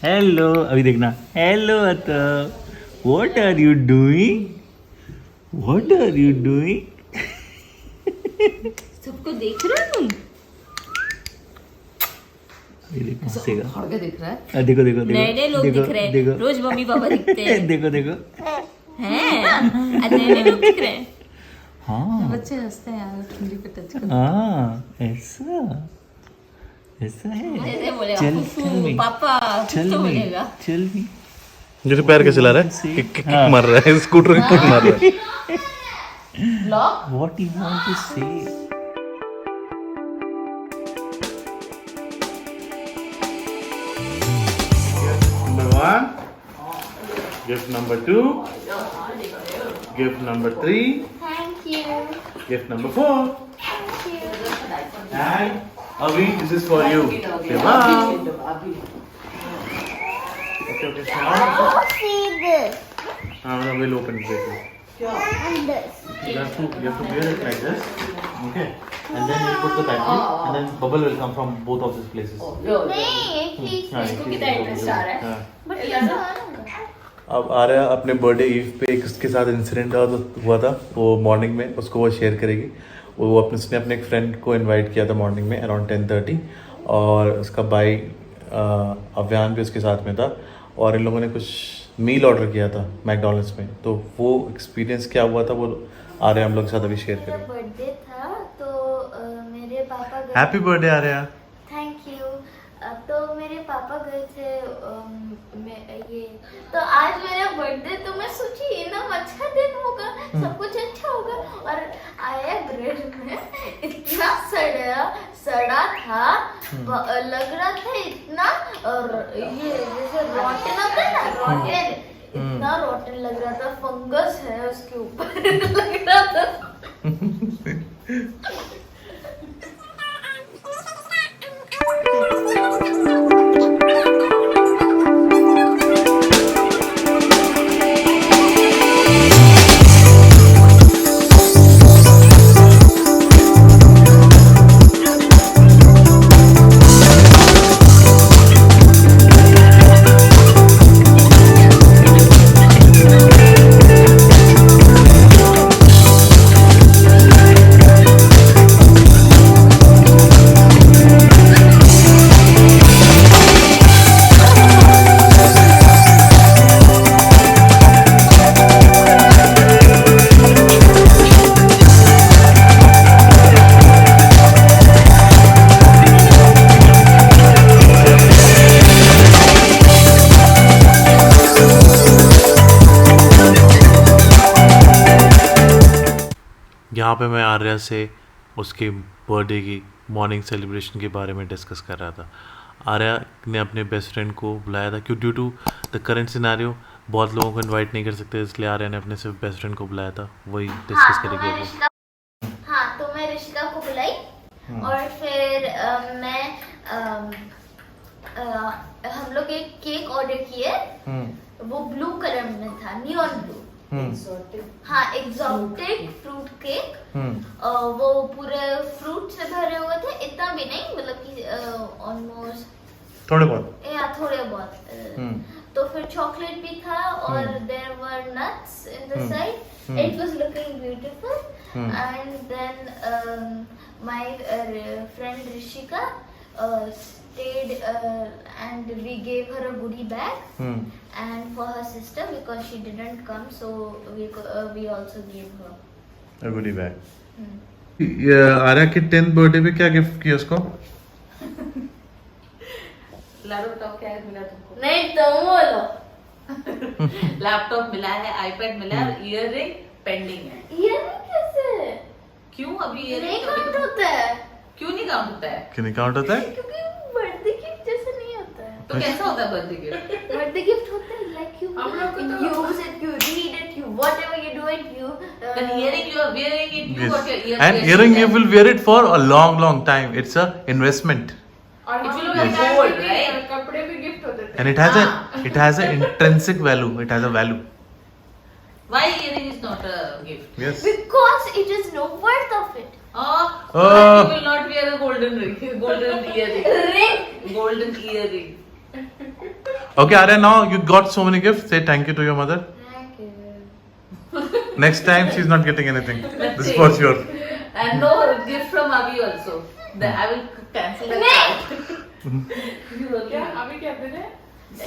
Hello अभी देखना hello अतो व्हाट आर यू डूइंग सबको देख रहे हो तुम? ये देखो हंसेगा खड़ के देख रहा है। देखो देखो देखो नए नए लोग देखो, दिख रहे हैं, देखो रोज मम्मी पापा दिखते हैं। देखो देखो हैं आज नए नए लोग दिख रहे हैं। हाँ बच्चे हंसते हैं यार, ठंडी पे टच करते हाँ ऐसा ऐसा है हैं। बोलेगा चल फूफू, चल भी पापा चल तो भी बोलेगा। चल भी जैसे पैर कैसे चला रहा है किक मार रहा है स्कूटर की किक मार रहा है lock what you want to say Number 1, gift number 2, gift number 3, Thank you. gift number 4, and Avi, this is for you. Okay, bye. Okay, I want to see this now we'll open it. and this. You have to wear it like this, okay? And then you put the battery, and then bubble will come from both of these places. नहीं, please. हाँ, इसको ठीक कितना है, interest आ रहा है? हाँ। But ये तो आना। अब आर्या अपने बर्थडे ईव पे एक उसके साथ इंसिडेंट हुआ था वो मॉर्निंग में उसको वो शेयर करेगी वो उसने अपने एक फ्रेंड को इनवाइट किया था मॉर्निंग में अराउंड 10:30 और उसका भाई अव्यान भी उसके साथ में था और इन लोगों ने कुछ मील ऑर्डर किया था मैकडोनल्ड्स में तो वो एक्सपीरियंस क्या हुआ था वो आर्या हम लोग के साथ अभी शेयर मेरा करेंगे बर्थडे था तो मेरे पापा गए happy birthday Arya thank you तो मेरे पापा गए थे ये तो आज मेरा बर्थडे तो मैं सोची एकदम अच्छा दिन होगा सब कुछ अच्छा होगा और आया ब्रेड में इतना सड़ा था लग रहा था इतना और ये जैसे रोटन होता है ना रोटन इतना रोटन लग रहा था फंगस है उसके ऊपर लग रहा था यहाँ पे मैं आर्या से उसके बर्थडे की मॉर्निंग सेलिब्रेशन के बारे में डिस्कस कर रहा था आर्या ने अपने बेस्ट फ्रेंड को बुलाया था क्यों due to the current scenario बहुत लोगों को इनवाइट नहीं कर सकते इसलिए आर्या ने अपने सिर्फ बेस्ट फ्रेंड को बुलाया था वही डिस्कस करेंगे अभी हाँ तो मैं ऋषिका को बुलाई और फिर मैं हम लोग एक केक ऑर्डर किए वो ब्लू कलर में था नियॉन ब्लू हाँ एक्सोटिक फ्रूट केक वो पूरे फ्रूट से भरे हुए थे इतना भी नहीं मतलब कि ऑलमोस्ट थोड़े बहुत या थोड़े बहुत तो फिर चॉकलेट भी था और there were nuts in the side it was looking beautiful and then my friend Rishika stayed and we gave her a goodie bag and for her sister because she didn't come so we also gave her a goodie bag Arya के 10th birthday पे क्या gift किया उसको laptop क्या मिला तुमको? नहीं तुम बोलो लैपटॉप मिला है, आईपैड मिला है, इयररिंग पेंडिंग है। ये कैसे क्यों अभी नहीं इयररिंग काउंट होता है क्यों नहीं काउंट होता है? क्यों नहीं काउंट होता है क्योंकि बर्थडे गिफ्ट जैसे नहीं होता है तो कैसा होता है बर्थडे गिफ्ट? बर्थडे गिफ्ट होता है लाइक यू हम लोग को तो use it you read it you whatever you do it you But earring you are wearing it, you got your ear and earring you will wear it for a long time it's a investment It will be gold, right? कपड़े भी gift होते थे and it has a intrinsic value it has a value Why earring is not a gift? yes because it is no worth of it Oh, Oh. you will not wear a golden ring, golden earring, ring golden earring. Okay, Arya, now you got so many gifts. Say thank you to your mother. Thank you. Next time she's not getting anything. This is for sure. And no gift from Abhi also. I will cancel that card. क्या अभी क्या दे रहे?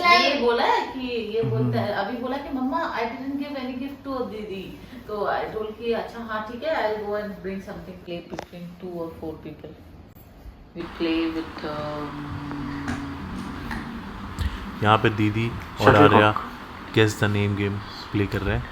ये बोला है कि ये बोलता है अभी बोला कि मम्मा I didn't give any gift to दीदी तो आई टोल्ड कि अच्छा हाँ ठीक है I will go and bring something play between 2 or 4 people we play with यहाँ पे दीदी और Arya guess the name game play कर रहे हैं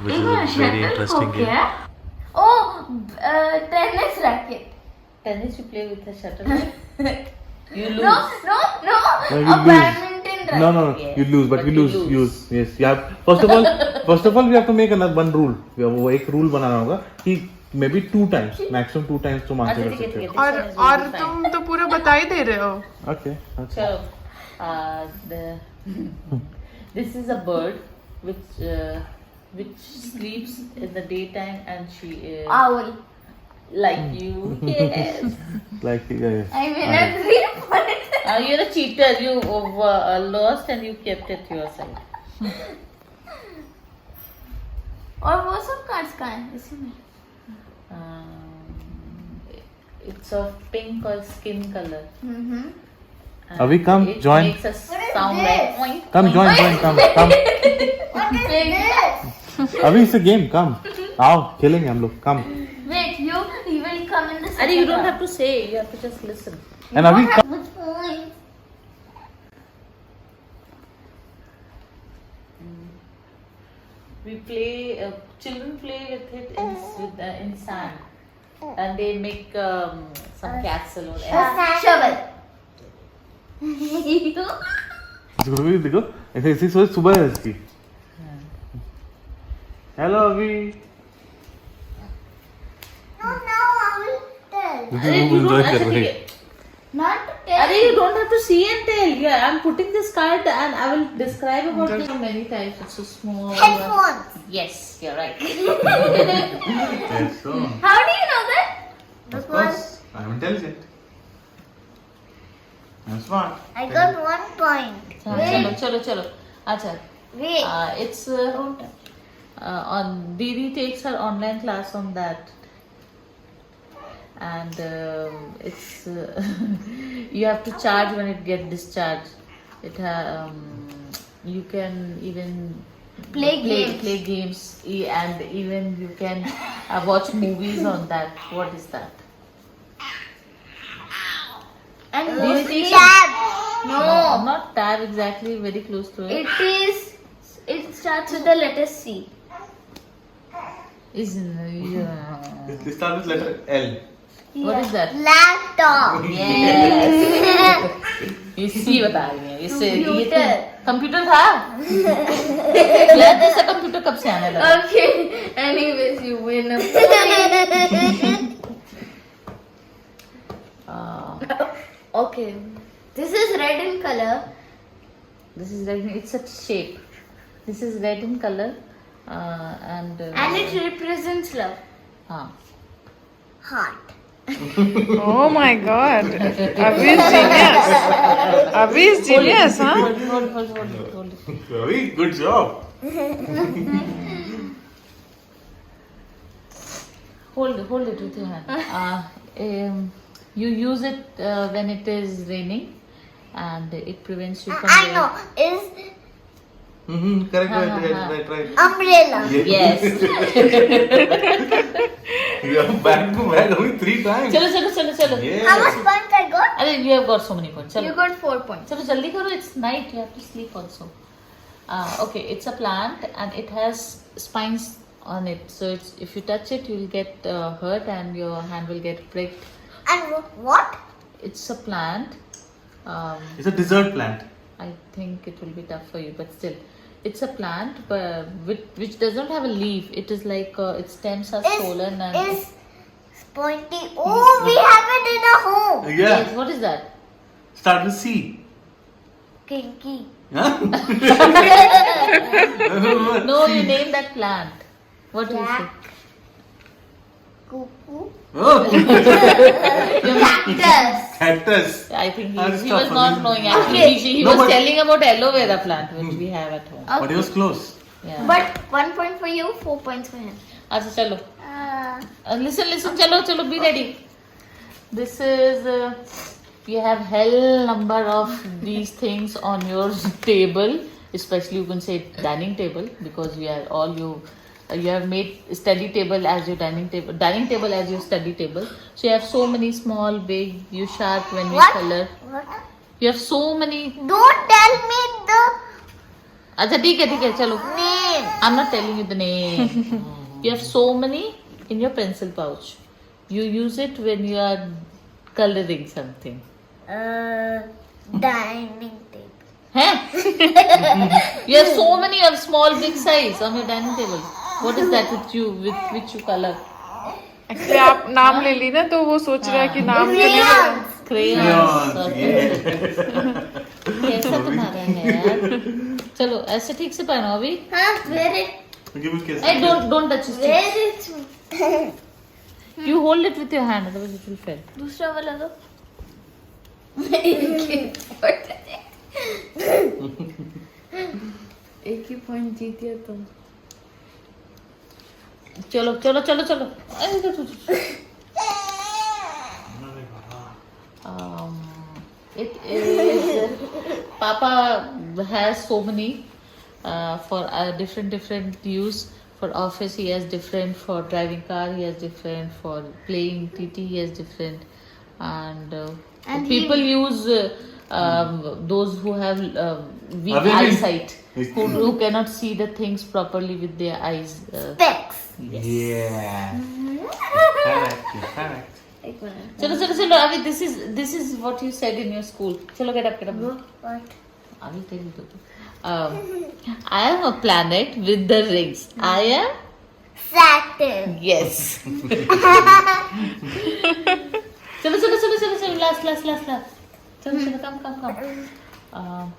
which is a very interesting game. Oh, tennis racket. Tennis you play with the shuttle you lose No. No, you A lose. badminton racket. No, Yes. you lose, but But we you lose. lose. Use yes. You have first of all, we have to make another one rule. वो एक rule बनाना होगा कि maybe 2 times, maximum 2 times तुम answer कर सकते हो. और तुम तो पूरा बता ही दे रहे हो. Okay. चलो this is a bird which sleeps in the daytime and she is Owl. like you. Yes. Like yeah. I mean, a 3 point. You're a cheater. You lost and you kept it your side. और वो सब cards कहाँ हैं इसमें? It's of pink or skin color. Mm-hmm. And Abhi, come, it join. Makes a sound like oink. Come oink. join, come. What is this? अभी it's a game. Come. आओ खेलेंगे हम लोग. Come. Wait, you will come in the Ari, you don't have to say. You have to just listen. And अभी How much points? We play. Children play with it in sand, and they make some castle or Shovel. देखो ऐसे ऐसी सोच सुबह है इसकी. Hello अभी. No, I will tell. वो enjoy कर रहे हैं. Not to tell. Ari, you don't have to see and tell. Yeah, I'm putting this card and I will describe about it many times. It's so small. Headphones. Yes, you're right. Yes, so. How do you know that? Of course, I'm intelligent. I'm smart. I got 1 point. Chalo. Acha. Wait. It's on Didi takes her online class on that. And it's you have to charge when it get discharged. You can even Play games and even you can watch movies on that. What is that? And Do you think so? tab. No. Not tab exactly. Very close to it. It starts with the letter C. Isn't yeah. It starts with letter L. What is that? Laptop. Yes. ये सी बता रही है इससे Computer. Computer था यार जैसा computer कब से आने लगा Okay. Anyways, you win a Okay. This is red in color. this is red it's a shape this is red in color and And it represents love. हाँ Heart. Oh my God. Abhi is genius. Abhi is genius, huh? hold it. Very good job. Hold it with your hand. You use it when it is raining, and it prevents you from. I know. Is Correct, हाँ, right. umbrella. Yes. You are back to back only 3 times. चलो. Yes. How much points I got? अरे you have got so many points. You चलो got 4 points. चलो जल्दी करो. It's night. You have to sleep also. Okay, it's a plant and it has spines on it. So it's if you touch it, you'll get hurt and your hand will get pricked. And what? It's a plant. It's a dessert plant. I think it will be tough for you, but still, it's a plant, but which doesn't have a leaf. It is like its stems are swollen and. Is pointy. Oh, we have it in our home. Yeah. Yes, what is that? Start with C. Kinky. Huh? No, you name that plant. What do you say? Cuckoo. Cactus. Cactus. I think That's he was tough, not isn't it? knowing. Actually, he No, was but- telling about aloe vera plant which we have at home. But he was close. Yeah. But 1 point for you, 4 points for him. अच्छा चलो. Uh, Listen. चलो. Be ready. This is. You have hell number of these things on your table. Especially you can say dining table because you are all you have made study table as your dining table as your study table. So you have so many small, big. You sharp when we What? color. what? You have so many. Don't tell me the अच्छा ठीक है चलो. name. I'm not telling you the name. You have so many in your pencil pouch. You use it when you are coloring something. Dining table. Huh? You have so many of small, big size on your dining table. What is that with which you color? Actually आप नाम ले ली ना तो वो सोच रहा है कि नाम तो नहीं लेना। Crayons. Crayons. कैसा तुम्हारा है यार? चलो ऐसे ठीक से पहनो अभी. हाँ, where it? Give me kiss. Hey, don't touch it. Where it? You hold it with your hand, otherwise it will fail. दूसरा वाला दो. एक ही पॉइंट जीतिया तुम। चलो. अरे तो. It is Papa has so many for different use. For office he has different, for driving car he has different, for playing TT he has different, and And people use those who have weak Abhi, eyesight, who cannot see the things properly with their eyes. Specs. Yeah. Correct. एक minute. चलो अभी this is what you said in your school. चलो get up. What? I will tell you. I am a planet with the rings. I am Saturn. yes. चलो last. चलो come.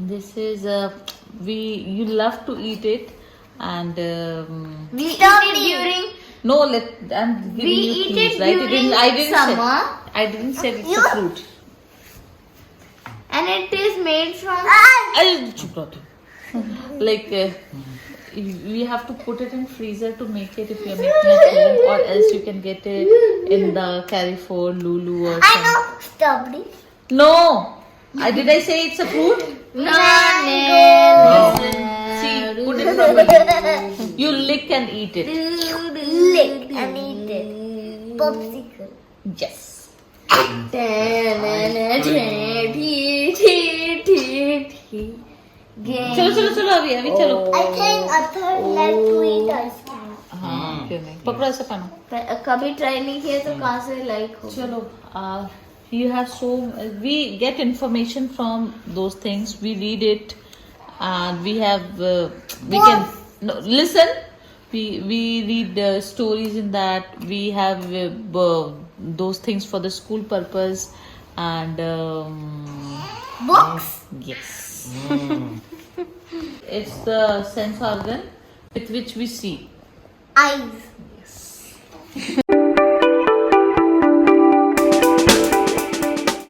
This is you love to eat it and We eat it during. no I'm giving We you eat clues, it right? during I didn't summer. say. I didn't say it's a You- fruit. And it is made from. Like we have to put it in freezer to make it if you're making at home, or else you can get it in the Carrefour, Lulu or I something. know. Strawberry. No, did I say it's a fruit? Mango. See, put it properly. You lick and eat it. Lick and eat it. Popsicle. Yes. चलो अभी चलो. I think a third like to eat ice cream. हाँ क्यों नहीं, पकड़ो ऐसे पानो. कभी ट्राई नहीं किया तो कहाँ से लाइक हो. चलो you have so we get information from those things, we read it, and we have we can listen, we read stories in that, we have those things for the school purpose, and Books. yes. It's the sense organ with which we see. Eyes.